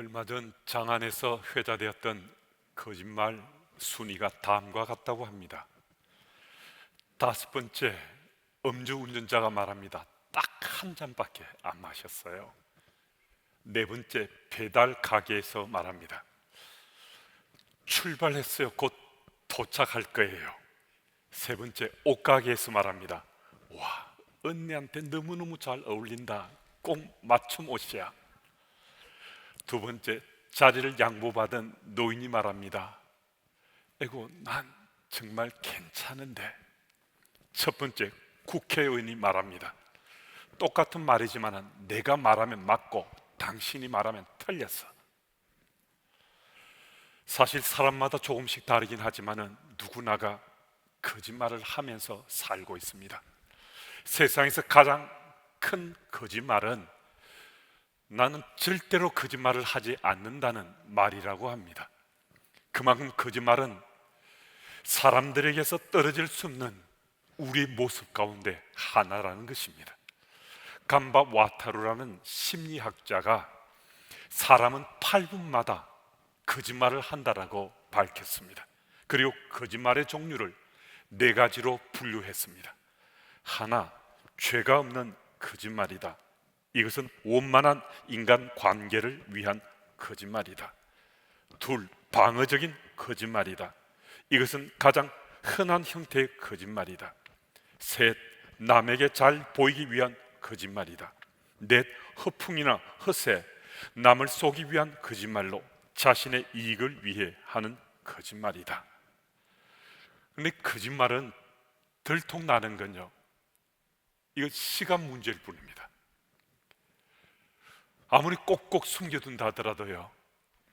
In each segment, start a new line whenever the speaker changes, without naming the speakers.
얼마 전 장안에서 회자되었던 거짓말 순위가 다음과 같다고 합니다. 다섯 번째, 음주운전자가 말합니다. 딱 한 잔밖에 안 마셨어요. 네 번째, 배달 가게에서 말합니다. 출발했어요. 곧 도착할 거예요. 세 번째, 옷가게에서 말합니다. 와, 언니한테 너무너무 잘 어울린다. 꼭 맞춤 옷이야. 두 번째, 자리를 양보받은 노인이 말합니다. 에고, 난 정말 괜찮은데. 첫 번째, 국회의원이 말합니다. 똑같은 말이지만 내가 말하면 맞고 당신이 말하면 틀렸어. 사실 사람마다 조금씩 다르긴 하지만 누구나가 거짓말을 하면서 살고 있습니다. 세상에서 가장 큰 거짓말은 나는 절대로 거짓말을 하지 않는다는 말이라고 합니다. 그만큼 거짓말은 사람들에게서 떨어질 수 없는 우리의 모습 가운데 하나라는 것입니다. 감바 와타루라는 심리학자가 사람은 8분마다 거짓말을 한다라고 밝혔습니다. 그리고 거짓말의 종류를 네 가지로 분류했습니다. 하나, 죄가 없는 거짓말이다. 이것은 원만한 인간 관계를 위한 거짓말이다. 둘, 방어적인 거짓말이다. 이것은 가장 흔한 형태의 거짓말이다. 셋, 남에게 잘 보이기 위한 거짓말이다. 넷, 허풍이나 허세, 남을 속이기 위한 거짓말로 자신의 이익을 위해 하는 거짓말이다. 그런데 거짓말은 들통나는 건요, 이거 시간 문제일 뿐입니다. 아무리 꼭꼭 숨겨둔다 하더라도요,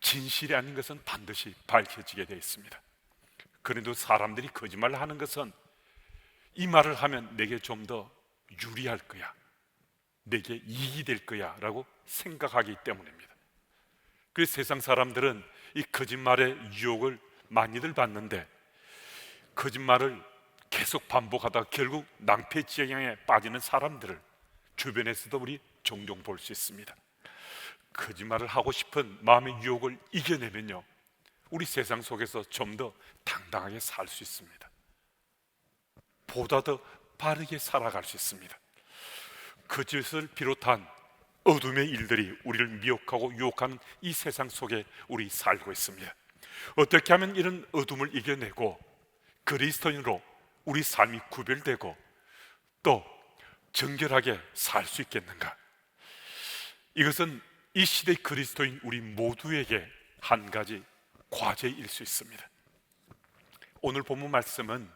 진실이 아닌 것은 반드시 밝혀지게 되어 있습니다. 그래도 사람들이 거짓말을 하는 것은 이 말을 하면 내게 좀 더 유리할 거야, 내게 이익이 될 거야 라고 생각하기 때문입니다. 그래서 세상 사람들은 이 거짓말의 유혹을 많이들 받는데, 거짓말을 계속 반복하다가 결국 낭패 지경에 빠지는 사람들을 주변에서도 우리 종종 볼 수 있습니다. 거짓말을 하고 싶은 마음의 유혹을 이겨내면요, 우리 세상 속에서 좀 더 당당하게 살 수 있습니다. 보다 더 바르게 살아갈 수 있습니다. 거짓을 비롯한 어둠의 일들이 우리를 미혹하고 유혹하는 이 세상 속에 우리 살고 있습니다. 어떻게 하면 이런 어둠을 이겨내고 그리스도인으로 우리 삶이 구별되고 또 정결하게 살 수 있겠는가? 이것은 이 시대의 그리스도인 우리 모두에게 한 가지 과제일 수 있습니다. 오늘 본문 말씀은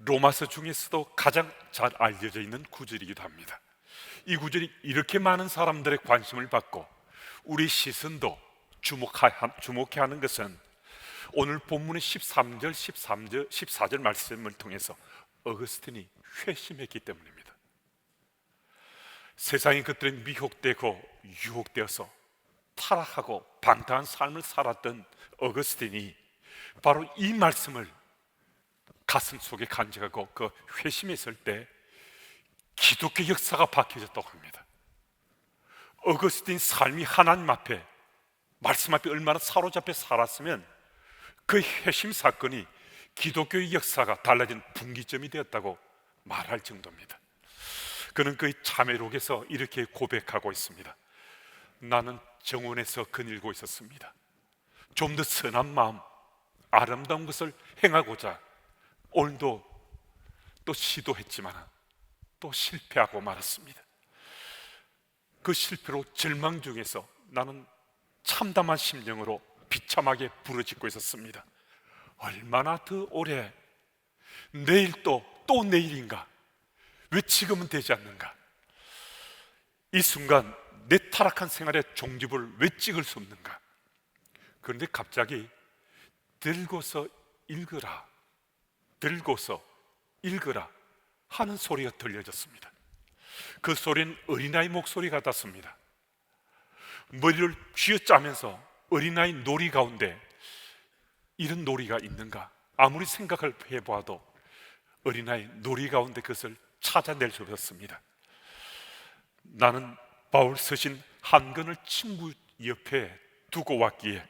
로마서 중에서도 가장 잘 알려져 있는 구절이기도 합니다. 이 구절이 이렇게 많은 사람들의 관심을 받고 우리 시선도 주목해 하는 것은 오늘 본문의 13절, 14절 말씀을 통해서 어거스틴이 회심했기 때문입니다. 세상이 그들에 미혹되고 유혹되어서 타락하고 방탕한 삶을 살았던 어거스틴이 바로 이 말씀을 가슴 속에 간직하고 그 회심했을 때 기독교 역사가 바뀌어졌다고 합니다. 어거스틴 삶이 하나님 앞에, 말씀 앞에 얼마나 사로잡혀 살았으면 그 회심 사건이 기독교의 역사가 달라진 분기점이 되었다고 말할 정도입니다. 그는 그의 참회록에서 이렇게 고백하고 있습니다. 나는 정원에서 거닐고 있었습니다. 좀 더 선한 마음, 아름다운 것을 행하고자 오늘도 또 시도했지만 또 실패하고 말았습니다. 그 실패로 절망 중에서 나는 참담한 심령으로 비참하게 부르짖고 있었습니다. 얼마나 더 오래, 내일 또 내일인가? 왜 지금은 되지 않는가? 이 순간 내 타락한 생활의 종집을 왜 찍을 수 없는가? 그런데 갑자기 들고서 읽으라, 들고서 읽으라 하는 소리가 들려졌습니다. 그 소리는 어린아이 목소리 같았습니다. 머리를 쥐어짜면서 어린아이 놀이 가운데 이런 놀이가 있는가? 아무리 생각을 해보아도 어린아이 놀이 가운데 그것을 찾아낼 수 없었습니다. 나는 바울 서신 한 권을 친구 옆에 두고 왔기에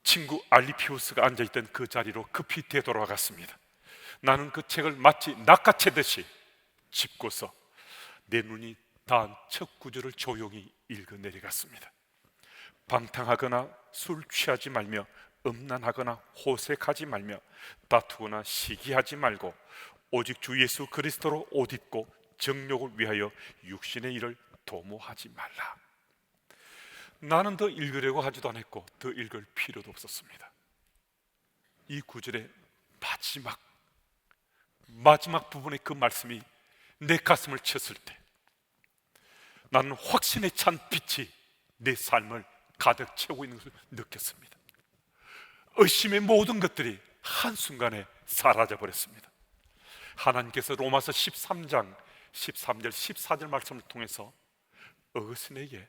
친구 알리피우스가 앉아있던 그 자리로 급히 되돌아갔습니다. 나는 그 책을 마치 낚아채듯이 짚고서 내 눈이 닿은 첫 구절을 조용히 읽어 내려갔습니다. 방탕하거나 술 취하지 말며 음란하거나 호색하지 말며 다투거나 시기하지 말고 오직 주 예수 그리스도로 옷 입고 정욕을 위하여 육신의 일을 도모하지 말라. 나는 더 읽으려고 하지도 않았고 더 읽을 필요도 없었습니다. 이 구절의 마지막 부분의 그 말씀이 내 가슴을 쳤을 때 나는 확신에 찬 빛이 내 삶을 가득 채우고 있는 것을 느꼈습니다. 의심의 모든 것들이 한순간에 사라져 버렸습니다. 하나님께서 로마서 13장 13절 14절 말씀을 통해서 어거스틴에게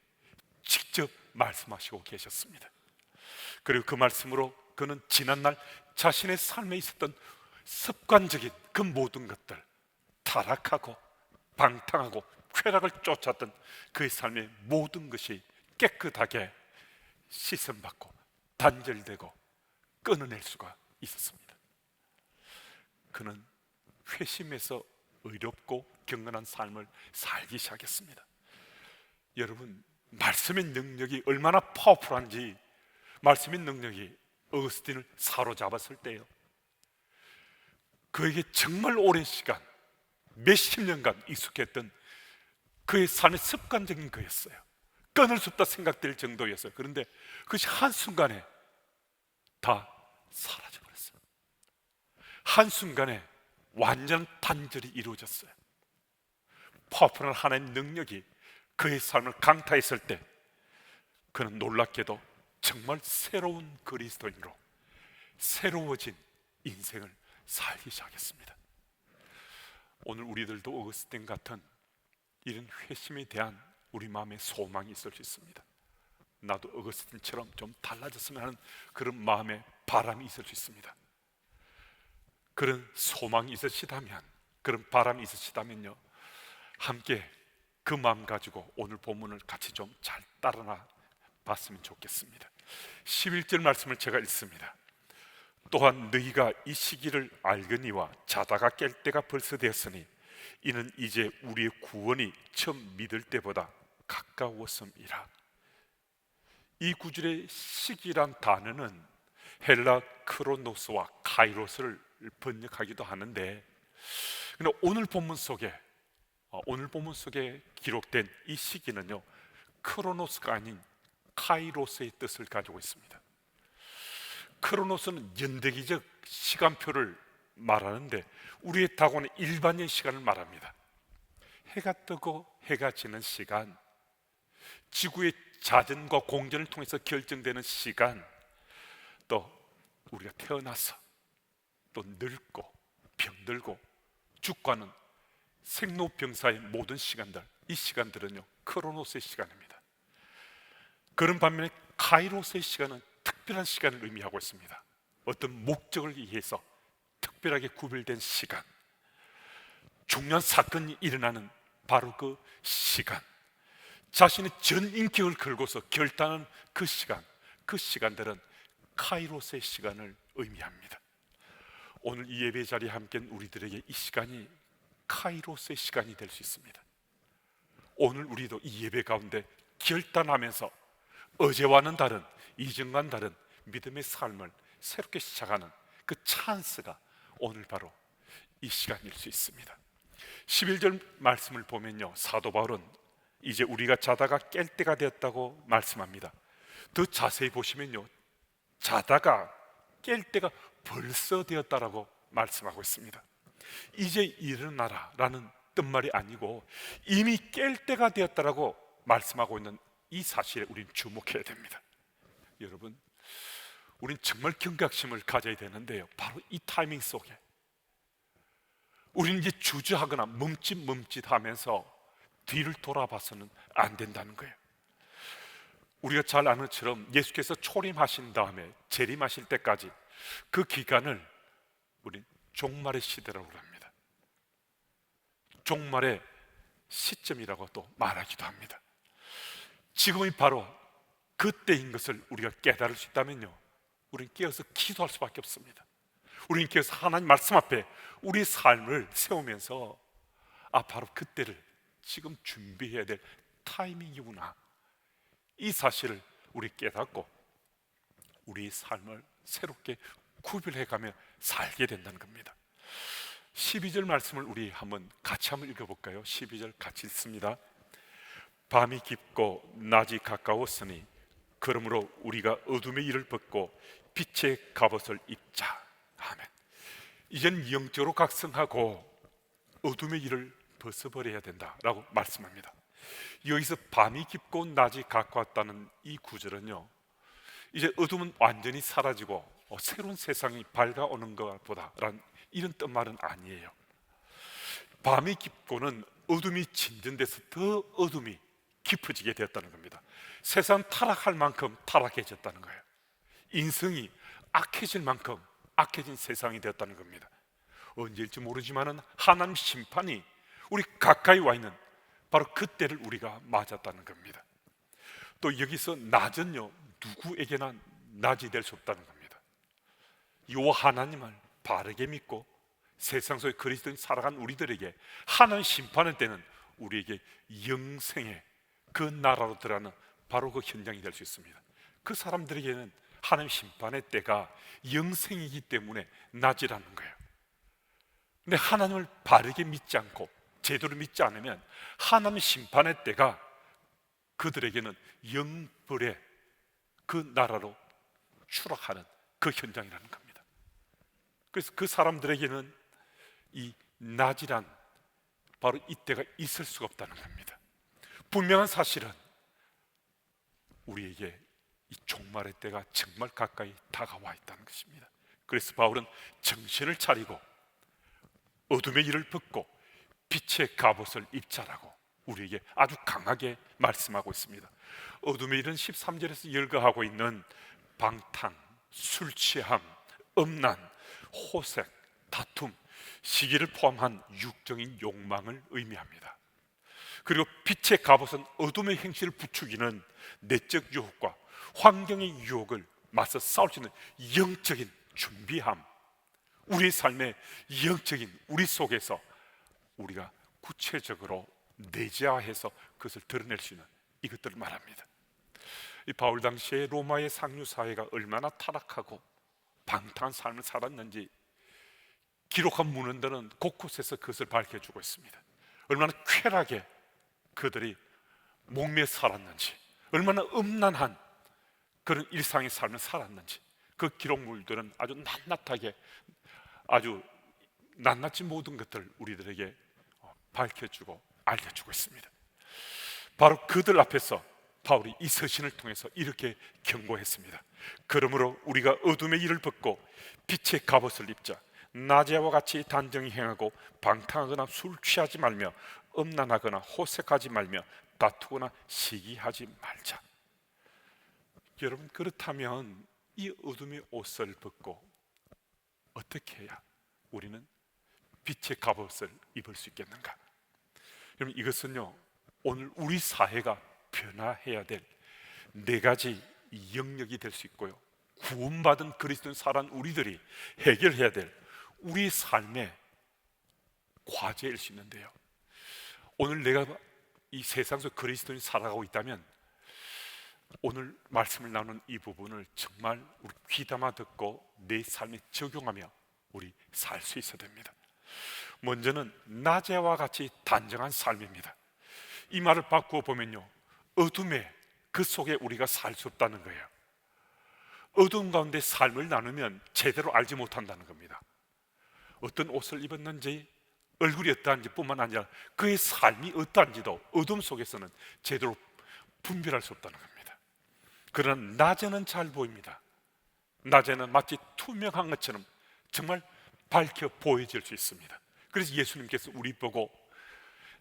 직접 말씀하시고 계셨습니다. 그리고 그 말씀으로 그는 지난날 자신의 삶에 있었던 습관적인 그 모든 것들, 타락하고 방탕하고 쾌락을 쫓았던 그의 삶의 모든 것이 깨끗하게 씻음받고 단절되고 끊어낼 수가 있었습니다. 그는 회심해서 의롭고 경건한 삶을 살기 시작했습니다. 여러분, 말씀의 능력이 얼마나 파워풀한지, 말씀의 능력이 어거스틴을 사로잡았을 때요, 그에게 정말 오랜 시간 몇십 년간 익숙했던 그의 삶의 습관적인 거였어요. 끊을 수 없다 생각될 정도였어요. 그런데 그것이 한순간에 다 사라져버렸어요. 한순간에 완전 단절이 이루어졌어요. 파워풀한 하나님의 능력이 그의 삶을 강타했을 때 그는 놀랍게도 정말 새로운 그리스도인으로 새로워진 인생을 살기 시작했습니다. 오늘 우리들도 어거스틴 같은 이런 회심에 대한 우리 마음의 소망이 있을 수 있습니다. 나도 어거스틴처럼 좀 달라졌으면 하는 그런 마음의 바람이 있을 수 있습니다. 그런 소망이 있으시다면, 그런 바람이 있으시다면요, 함께 그 마음 가지고 오늘 본문을 같이 좀 잘 따라나 봤으면 좋겠습니다. 11절 말씀을 제가 읽습니다. 또한 너희가 이 시기를 알거니와 자다가 깰 때가 벌써 되었으니 이는 이제 우리의 구원이 처음 믿을 때보다 가까웠음이라. 이 구절의 시기란 단어는 헬라 크로노스와 카이로스를 번역하기도 하는데, 근데 오늘 본문 속에 기록된 이 시기는요, 크로노스가 아닌 카이로스의 뜻을 가지고 있습니다. 크로노스는 연대기적 시간표를 말하는데 우리의 다고는 일반적 시간을 말합니다. 해가 뜨고 해가 지는 시간, 지구의 자전과 공전을 통해서 결정되는 시간, 또 우리가 태어나서 또 늙고 병들고 죽고하는 생로병사의 모든 시간들, 이 시간들은요 크로노스의 시간입니다. 그런 반면에 카이로스의 시간은 특별한 시간을 의미하고 있습니다. 어떤 목적을 위해서 특별하게 구별된 시간, 중요한 사건이 일어나는 바로 그 시간, 자신의 전 인격을 걸고서 결단하는 그 시간, 그 시간들은 카이로스의 시간을 의미합니다. 오늘 이 예배 자리에 함께 우리들에게 이 시간이 카이로스의 시간이 될 수 있습니다. 오늘 우리도 이 예배 가운데 결단하면서 어제와는 다른, 이전과는 다른 믿음의 삶을 새롭게 시작하는 그 찬스가 오늘 바로 이 시간일 수 있습니다. 11절 말씀을 보면요, 사도 바울은 이제 우리가 자다가 깰 때가 되었다고 말씀합니다. 더 자세히 보시면요, 자다가 깰 때가 벌써 되었다라고 말씀하고 있습니다. 이제 일어나라 라는 뜻말이 아니고 이미 깰 때가 되었다라고 말씀하고 있는 이 사실에 우리는 주목해야 됩니다. 여러분, 우린 정말 경각심을 가져야 되는데요, 바로 이 타이밍 속에 우리는 이제 주저하거나 멈칫멈칫하면서 뒤를 돌아봐서는 안 된다는 거예요. 우리가 잘 아는 것처럼 예수께서 초림하신 다음에 재림하실 때까지 그 기간을 우린 종말의 시대라고 합니다. 종말의 시점이라고 또 말하기도 합니다. 지금이 바로 그때인 것을 우리가 깨달을 수 있다면요, 우리는 깨어서 기도할 수밖에 없습니다. 우리는 깨어서 하나님 말씀 앞에 우리의 삶을 세우면서 바로 그때를 지금 준비해야 될 타이밍이구나, 이 사실을 우리 깨닫고 우리의 삶을 새롭게 구별해가며 살게 된다는 겁니다. 12절 말씀을 우리 같이 한번 읽어볼까요? 12절 같이 읽습니다. 밤이 깊고 낮이 가까웠으니 그러므로 우리가 어둠의 일을 벗고 빛의 갑옷을 입자. 아멘. 이젠 영적으로 각성하고 어둠의 일을 벗어버려야 된다라고 말씀합니다. 여기서 밤이 깊고 낮이 가까웠다는 이 구절은요, 이제 어둠은 완전히 사라지고 새로운 세상이 밝아오는 것보다라는 이런 뜻말은 아니에요. 밤이 깊고는 어둠이 진전돼서 더 어둠이 깊어지게 되었다는 겁니다. 세상 타락할 만큼 타락해졌다는 거예요. 인성이 악해질 만큼 악해진 세상이 되었다는 겁니다. 언제일지 모르지만 하나님 심판이 우리 가까이 와 있는 바로 그때를 우리가 맞았다는 겁니다. 또 여기서 낮은요, 누구에게나 낮이 될 수 없다는 겁니다. 요 하나님을 바르게 믿고 세상 속에 그리스도인 살아간 우리들에게 하나님 심판의 때는 우리에게 영생의 그 나라로 들어가는 바로 그 현장이 될 수 있습니다. 그 사람들에게는 하나님 심판의 때가 영생이기 때문에 낮이라는 거예요. 근데 하나님을 바르게 믿지 않고 제대로 믿지 않으면 하나님 심판의 때가 그들에게는 영벌의 그 나라로 추락하는 그 현장이라는 겁니다. 그래서 그 사람들에게는 이 낮이란 바로 이때가 있을 수가 없다는 겁니다. 분명한 사실은 우리에게 이 종말의 때가 정말 가까이 다가와 있다는 것입니다. 그래서 바울은 정신을 차리고 어둠의 일을 벗고 빛의 갑옷을 입자라고 우리에게 아주 강하게 말씀하고 있습니다. 어둠의 일은 13절에서 열거하고 있는 방탕, 술 취함, 음란, 호색, 다툼, 시기를 포함한 육적인 욕망을 의미합니다. 그리고 빛의 갑옷은 어둠의 행실을 부추기는 내적 유혹과 환경의 유혹을 맞서 싸울 수 있는 영적인 준비함, 우리 삶의 영적인 우리 속에서 우리가 구체적으로 내재화해서 그것을 드러낼 수 있는 이것들을 말합니다. 이 바울 당시에 로마의 상류 사회가 얼마나 타락하고 방탕한 삶을 살았는지 기록한 문헌들은 곳곳에서 그것을 밝혀주고 있습니다. 얼마나 쾌락에 그들이 목매 살았는지, 얼마나 음란한 그런 일상의 삶을 살았는지 그 기록물들은 아주 낱낱하게 아주 낱낱이 모든 것들을 우리들에게 밝혀주고 알려주고 있습니다. 바로 그들 앞에서 바울이 이 서신을 통해서 이렇게 경고했습니다. 그러므로 우리가 어둠의 일을 벗고 빛의 갑옷을 입자. 낮에와 같이 단정히 행하고 방탕하거나 술 취하지 말며 음란하거나 호색하지 말며 다투거나 시기하지 말자. 여러분, 그렇다면 이 어둠의 옷을 벗고 어떻게 해야 우리는 빛의 갑옷을 입을 수 있겠는가? 여러분, 이것은요, 오늘 우리 사회가 변화해야 될 네 가지 영역이 될 수 있고요, 구원받은 그리스도인 살아난 우리들이 해결해야 될 우리 삶의 과제일 수 있는데요, 오늘 내가 이 세상 속 그리스도인 살아가고 있다면 오늘 말씀을 나누는 이 부분을 정말 우리 귀담아 듣고 내 삶에 적용하며 우리 살 수 있어야 됩니다. 먼저는 낮에와 같이 단정한 삶입니다. 이 말을 바꾸어 보면요, 어둠에 그 속에 우리가 살 수 없다는 거예요. 어둠 가운데 삶을 나누면 제대로 알지 못한다는 겁니다. 어떤 옷을 입었는지, 얼굴이 어떠한지 뿐만 아니라 그의 삶이 어떠한지도 어둠 속에서는 제대로 분별할 수 없다는 겁니다. 그러나 낮에는 잘 보입니다. 낮에는 마치 투명한 것처럼 정말 밝혀 보여질 수 있습니다. 그래서 예수님께서 우리 보고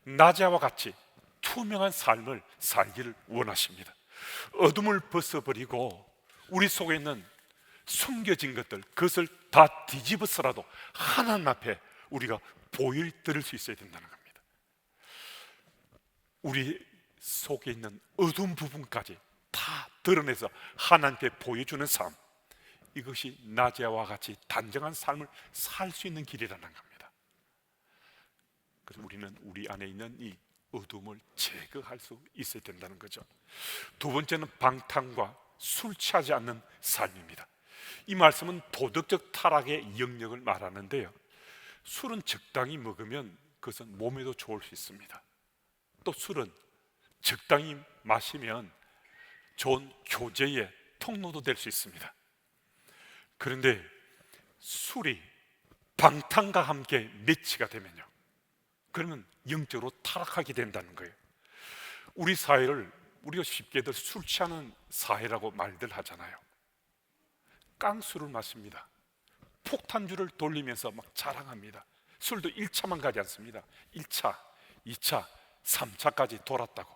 낮에와 같이 투명한 삶을 살기를 원하십니다. 어둠을 벗어버리고 우리 속에 있는 숨겨진 것들, 그것을 다 뒤집어서라도 하나님 앞에 우리가 보여드릴 수 있어야 된다는 겁니다. 우리 속에 있는 어두운 부분까지 다 드러내서 하나님께 보여주는 삶, 이것이 나제와 같이 단정한 삶을 살 수 있는 길이라는 겁니다. 그래서 우리는 우리 안에 있는 이 어둠을 제거할 수 있어야 된다는 거죠. 두 번째는 방탕과 술 취하지 않는 삶입니다. 이 말씀은 도덕적 타락의 영역을 말하는데요, 술은 적당히 먹으면 그것은 몸에도 좋을 수 있습니다. 또 술은 적당히 마시면 좋은 교제의 통로도 될 수 있습니다. 그런데 술이 방탕과 함께 매치가 되면요, 그러면 영적으로 타락하게 된다는 거예요. 우리 사회를 우리가 쉽게들 술 취하는 사회라고 말들 하잖아요. 깡술을 마십니다. 폭탄주를 돌리면서 막 자랑합니다. 술도 1차만 가지 않습니다. 1차, 2차, 3차까지 돌았다고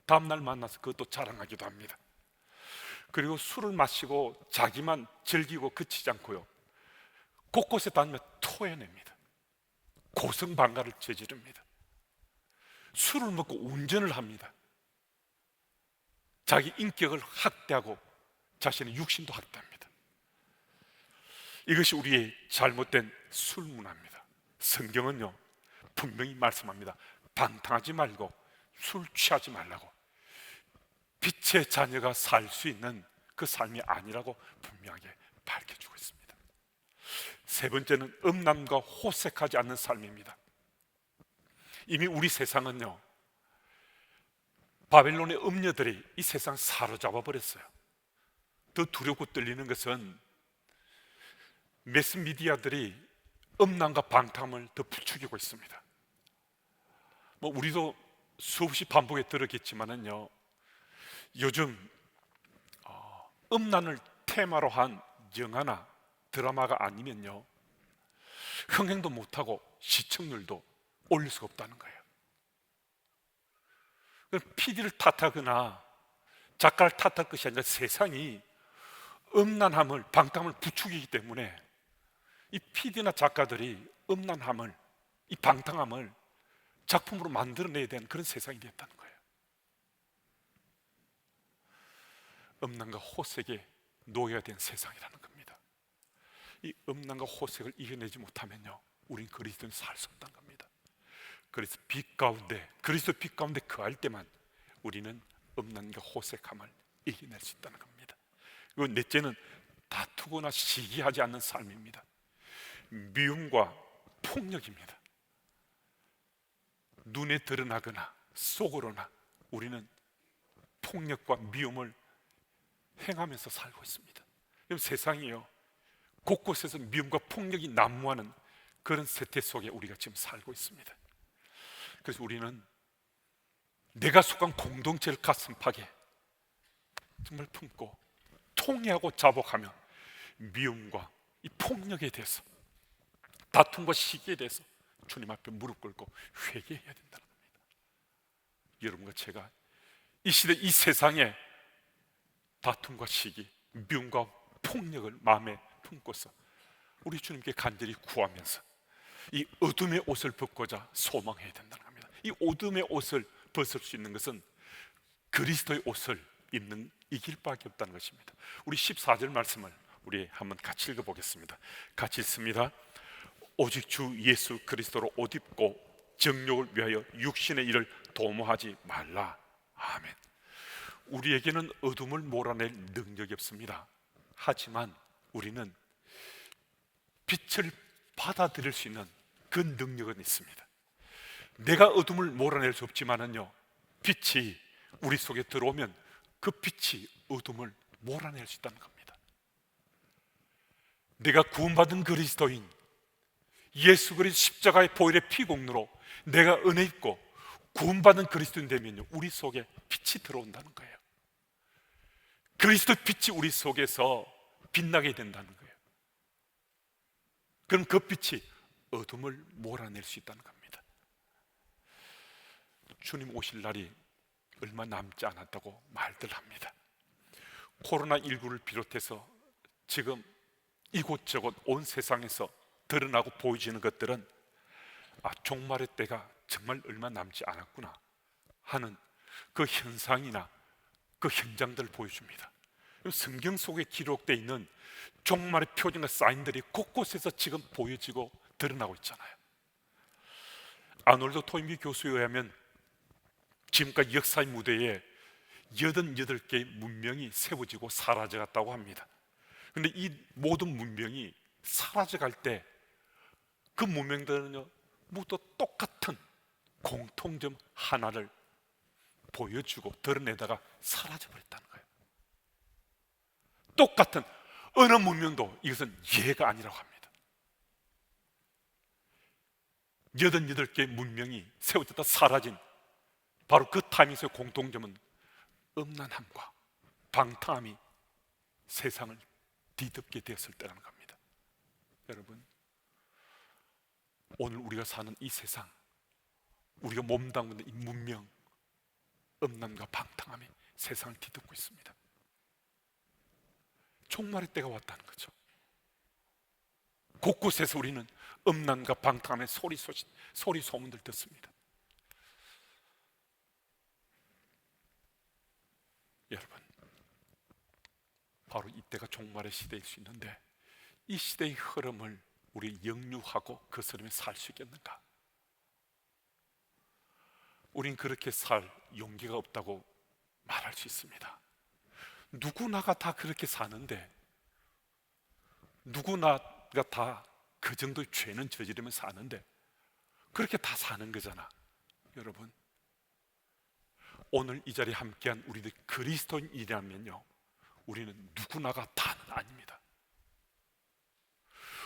다음날 만나서 그것도 자랑하기도 합니다. 그리고 술을 마시고 자기만 즐기고 그치지 않고요, 곳곳에 다니며 토해냅니다. 고성방가를 저지릅니다. 술을 먹고 운전을 합니다. 자기 인격을 학대하고 자신의 육신도 학대합니다. 이것이 우리의 잘못된 술 문화입니다. 성경은요 분명히 말씀합니다. 방탕하지 말고 술 취하지 말라고. 빛의 자녀가 살 수 있는 그 삶이 아니라고 분명하게 밝혀주고 있습니다. 세 번째는 음란과 호색하지 않는 삶입니다. 이미 우리 세상은요, 바벨론의 음녀들이 이 세상 사로잡아 버렸어요. 더 두렵고 떨리는 것은 매스미디어들이 음란과 방탕을 더 부추기고 있습니다. 우리도 수없이 반복해 들었겠지만은요, 요즘 음란을 테마로 한 영화나 드라마가 아니면요, 흥행도 못하고 시청률도 올릴 수가 없다는 거예요. PD를 탓하거나 작가를 탓할 것이 아니라 세상이 음란함을, 방탕함을 부추기기 때문에 이 PD나 작가들이 음란함을, 이 방탕함을 작품으로 만들어내야 되는 그런 세상이 됐다는 거예요. 음란과 호색에 노예가 된 세상이라는 겁니다. 이 음란과 호색을 이겨내지 못하면요, 우린 그리스도인 살 수 없다는 겁니다. 그래서 그리스도 빛 가운데 거할 때만 우리는 음란과 호색함을 이겨낼 수 있다는 겁니다. 그리고 넷째는 다투거나 시기하지 않는 삶입니다. 미움과 폭력입니다. 눈에 드러나거나 속으로나 우리는 폭력과 미움을 행하면서 살고 있습니다. 세상이요, 곳곳에서 미움과 폭력이 난무하는 그런 세태 속에 우리가 지금 살고 있습니다. 그래서 우리는 내가 속한 공동체를 가슴팍에 정말 품고 통회하고 자복하며 미움과 이 폭력에 대해서, 다툼과 시기에 대해서 주님 앞에 무릎 꿇고 회개해야 된다는 겁니다. 여러분과 제가 이 시대, 이 세상에 다툼과 시기, 미움과 폭력을 마음에 품고서 우리 주님께 간절히 구하면서 이 어둠의 옷을 벗고자 소망해야 된다는 겁니다. 이 어둠의 옷을 벗을 수 있는 것은 그리스도의 옷을 입는 이 길밖에 없다는 것입니다. 우리 14절 말씀을 우리 한번 같이 읽어보겠습니다. 같이 읽습니다. 오직 주 예수 그리스도로 옷 입고 정욕을 위하여 육신의 일을 도모하지 말라. 아멘. 우리에게는 어둠을 몰아낼 능력이 없습니다. 하지만 우리는 빛을 받아들일 수 있는 그 능력은 있습니다. 내가 어둠을 몰아낼 수 없지만은요, 빛이 우리 속에 들어오면 그 빛이 어둠을 몰아낼 수 있다는 겁니다. 내가 구원받은 그리스도인 예수 그리스도 십자가의 보혈의 피공로로 내가 은혜 입고 구원받은 그리스도인 되면요, 우리 속에 빛이 들어온다는 거예요. 그리스도 빛이 우리 속에서 빛나게 된다는 거예요. 그럼 그 빛이 어둠을 몰아낼 수 있다는 겁니다. 주님 오실 날이 얼마 남지 않았다고 말들 합니다. 코로나19를 비롯해서 지금 이곳저곳 온 세상에서 드러나고 보여지는 것들은 종말의 때가 정말 얼마 남지 않았구나 하는 그 현상이나 그 현장들을 보여줍니다. 성경 속에 기록되어 있는 종말의 표징과 사인들이 곳곳에서 지금 보여지고 드러나고 있잖아요. 아놀드 토인비 교수에 의하면 지금까지 역사의 무대에 88개의 문명이 세워지고 사라져갔다고 합니다. 그런데 이 모든 문명이 사라져갈 때 그 문명들은요 모두 똑같은 공통점 하나를 보여주고 드러내다가 사라져버렸다는 거예요. 똑같은 어느 문명도 이것은 예가 아니라고 합니다. 88개의 문명이 세워졌다 사라진 바로 그 타임에서의 공통점은 음란함과 방탕함이 세상을 뒤덮게 되었을 때라는 겁니다. 여러분, 오늘 우리가 사는 이 세상, 우리가 몸담고 있는 이 문명, 음란과 방탕함이 세상을 뒤덮고 있습니다. 종말의 때가 왔다는 거죠. 곳곳에서 우리는 음란과 방탕함의 소리 소문들 듣습니다. 여러분, 바로 이때가 종말의 시대일 수 있는데 이 시대의 흐름을 우리 역류하고 그 흐름에 살 수 있겠는가? 우린 그렇게 살 용기가 없다고 말할 수 있습니다. 누구나가 다 그렇게 사는데, 누구나가 다 그 정도의 죄는 저지르며 사는데 그렇게 다 사는 거잖아. 여러분, 오늘 이 자리에 함께한 우리들 그리스도인이라면요, 우리는 누구나가 다는 아닙니다.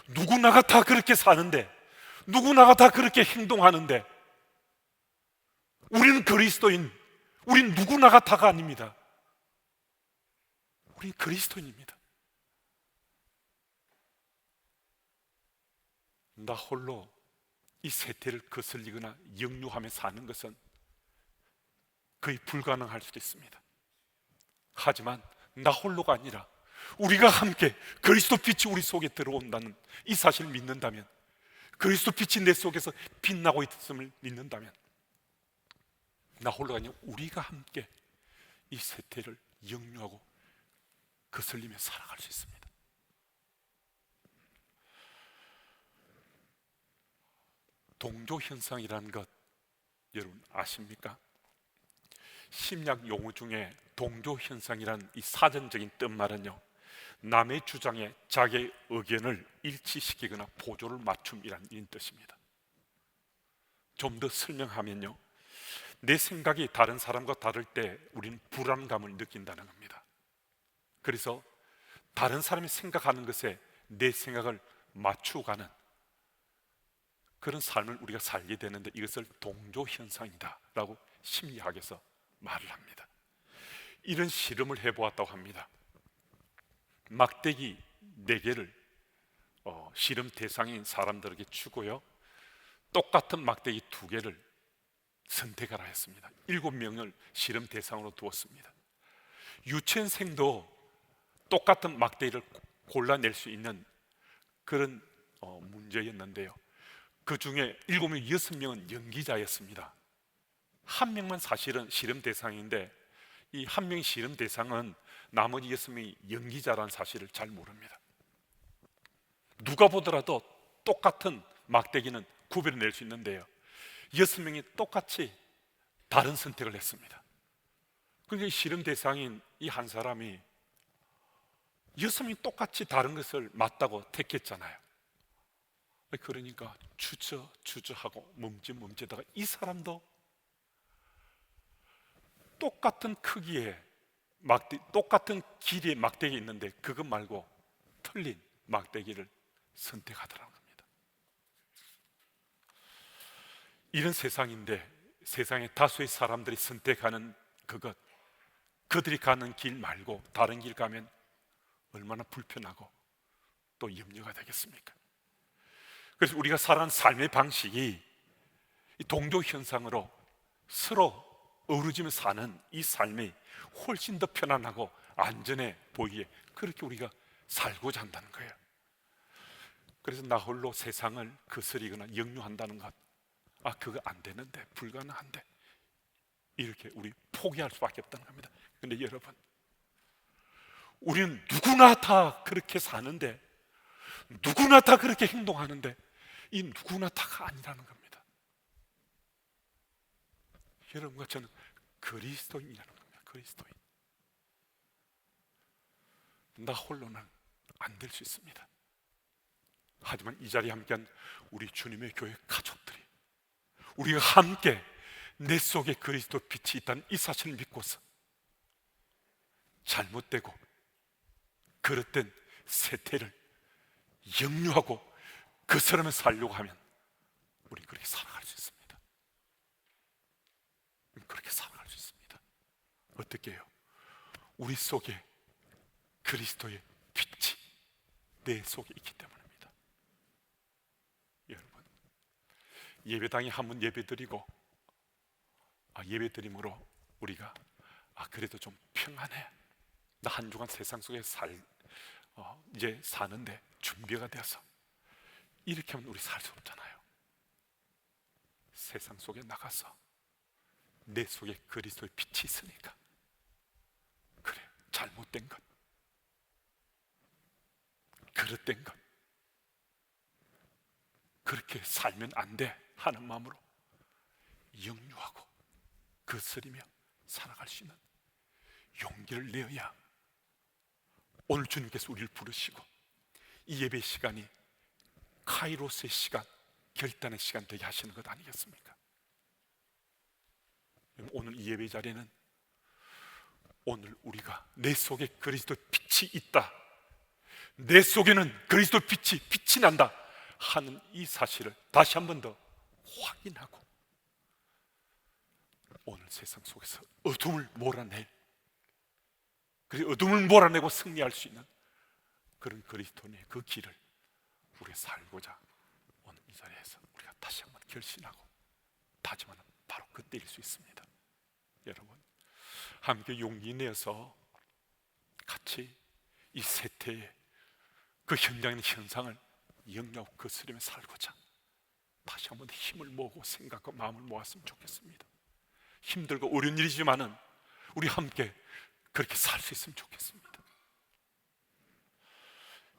누구나가 다 그렇게 사는데, 누구나가 다 그렇게 행동하는데 우리는 그리스도인, 우린 누구나가 다가 아닙니다. 우린 그리스도인입니다. 나 홀로 이 세태를 거슬리거나 역류하며 사는 것은 거의 불가능할 수도 있습니다. 하지만 나 홀로가 아니라 우리가 함께 그리스도 빛이 우리 속에 들어온다는 이 사실을 믿는다면, 그리스도 빛이 내 속에서 빛나고 있음을 믿는다면, 나 홀로가 아니라 우리가 함께 이 세태를 역류하고 거슬리며 살아갈 수 있습니다. 동조현상이라는 것 여러분 아십니까? 심리학 용어 중에 동조현상이라는 이 사전적인 뜻말은요, 남의 주장에 자기의 의견을 일치시키거나 보조를 맞춤이라는 이런 뜻입니다. 좀 더 설명하면요, 내 생각이 다른 사람과 다를 때 우리는 불안감을 느낀다는 겁니다. 그래서 다른 사람이 생각하는 것에 내 생각을 맞추어가는 그런 삶을 우리가 살게 되는데 이것을 동조현상이다 라고 심리학에서 말을 합니다. 이런 실험을 해보았다고 합니다. 막대기 4개를 실험 대상인 사람들에게 주고요, 똑같은 막대기 2개를 선택하라 했습니다. 7명을 실험 대상으로 두었습니다. 유치원생도 똑같은 막대기를 골라낼 수 있는 그런 문제였는데요, 그 중에 7명, 6명은 연기자였습니다. 한 명만 사실은 실험 대상인데 이 한 명의 실험 대상은 나머지 6명이 연기자라는 사실을 잘 모릅니다. 누가 보더라도 똑같은 막대기는 구별해낼 수 있는데요, 6명이 똑같이 다른 선택을 했습니다. 그러니까 실험 대상인 이 한 사람이 6명이 똑같이 다른 것을 맞다고 택했잖아요. 그러니까 주저하고 멈칫멈칫하다가 이 사람도 똑같은 크기의 똑같은 길이의 막대기 있는데 그것 말고 틀린 막대기를 선택하더라는 겁니다. 이런 세상인데 세상에 다수의 사람들이 선택하는 그것, 그들이 가는 길 말고 다른 길 가면 얼마나 불편하고 또 염려가 되겠습니까? 그래서 우리가 살아가는 삶의 방식이 이 동조현상으로 서로 어우러지며 사는 이 삶이 훨씬 더 편안하고 안전해 보이게 그렇게 우리가 살고자 한다는 거예요. 그래서 나 홀로 세상을 거스리거나 역류한다는 것, 그거 안 되는데, 불가능한데, 이렇게 우리 포기할 수밖에 없다는 겁니다. 그런데 여러분, 우리는 누구나 다 그렇게 사는데, 누구나 다 그렇게 행동하는데, 이 누구나 다가 아니라는 겁니다. 여러분과 저는 그리스도인이라는 겁니다. 그리스도인. 나 홀로는 안 될 수 있습니다. 하지만 이 자리에 함께한 우리 주님의 교회 가족들이, 우리가 함께 내 속에 그리스도 빛이 있다는 이 사실을 믿고서 잘못되고 그릇된 세태를 역류하고 그 사람을 살려고 하면 우리 그렇게 살아갈 수 있습니다. 그렇게 살아갈 수 있습니다. 어떻게 해요? 우리 속에 그리스도의 빛이 내 속에 있기 때문입니다. 여러분, 예배당에 한번 예배드리고 예배드림으로 우리가 그래도 좀 평안해, 나 한 주간 세상 속에 이제 사는데 준비가 되어서, 이렇게 하면 우리 살 수 없잖아요. 세상 속에 나가서 내 속에 그리스도의 빛이 있으니까, 그래, 잘못된 것, 그릇된 것, 그렇게 살면 안 돼 하는 마음으로 역류하고 거스리며 살아갈 수 있는 용기를 내어야 오늘 주님께서 우리를 부르시고 이 예배 시간이 카이로스의 시간, 결단의 시간 되게 하시는 것 아니겠습니까? 오늘 이 예배 자리는 오늘 우리가 내 속에 그리스도 빛이 있다, 내 속에는 그리스도 빛이 난다 하는 이 사실을 다시 한 번 더 확인하고, 오늘 세상 속에서 어둠을 몰아낼, 그리고 어둠을 몰아내고 승리할 수 있는 그런 그리스도인의 그 길을 우리가 살고자 오늘 이 자리에서 우리가 다시 한번 결심하고 다짐하는 바로 그때일 수 있습니다. 여러분, 함께 용기 내어서 같이 이 세태의 그 현장의 현상을 영역하고 거스르며 살고자 다시 한번 힘을 모으고 생각과 마음을 모았으면 좋겠습니다. 힘들고 어려운 일이지만은 우리 함께 그렇게 살 수 있으면 좋겠습니다.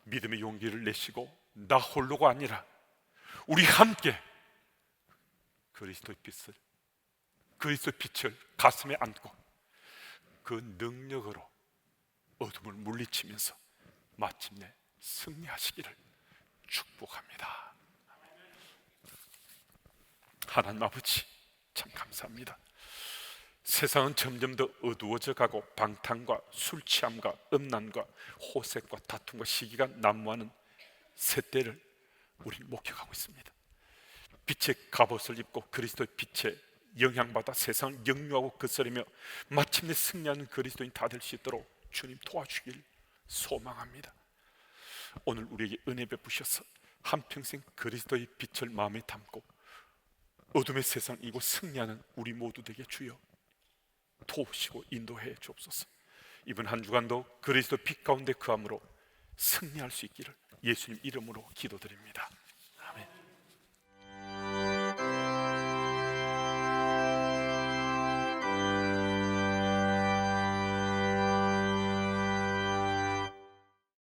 믿음의 용기를 내시고 나 홀로가 아니라 우리 함께 그리스도의 빛을 가슴에 안고 그 능력으로 어둠을 물리치면서 마침내 승리하시기를 축복합니다. 하나님 아버지, 참 감사합니다. 세상은 점점 더 어두워져 가고 방탕과 술 취함과 음란과 호색과 다툼과 시기가 난무하는 세대를 우리 목격하고 있습니다. 빛의 갑옷을 입고 그리스도의 빛에 영향받아 세상을 역류하고 거스르며 마침내 승리하는 그리스도인 다 될 수 있도록 주님 도와주길 소망합니다. 오늘 우리에게 은혜 베푸셔서 한평생 그리스도의 빛을 마음에 담고 어둠의 세상 이고 승리하는 우리 모두 되게 주여 도우시고 인도해 주옵소서. 이번 한 주간도 그리스도 빛 가운데 거함으로 승리할 수 있기를 예수님 이름으로 기도드립니다.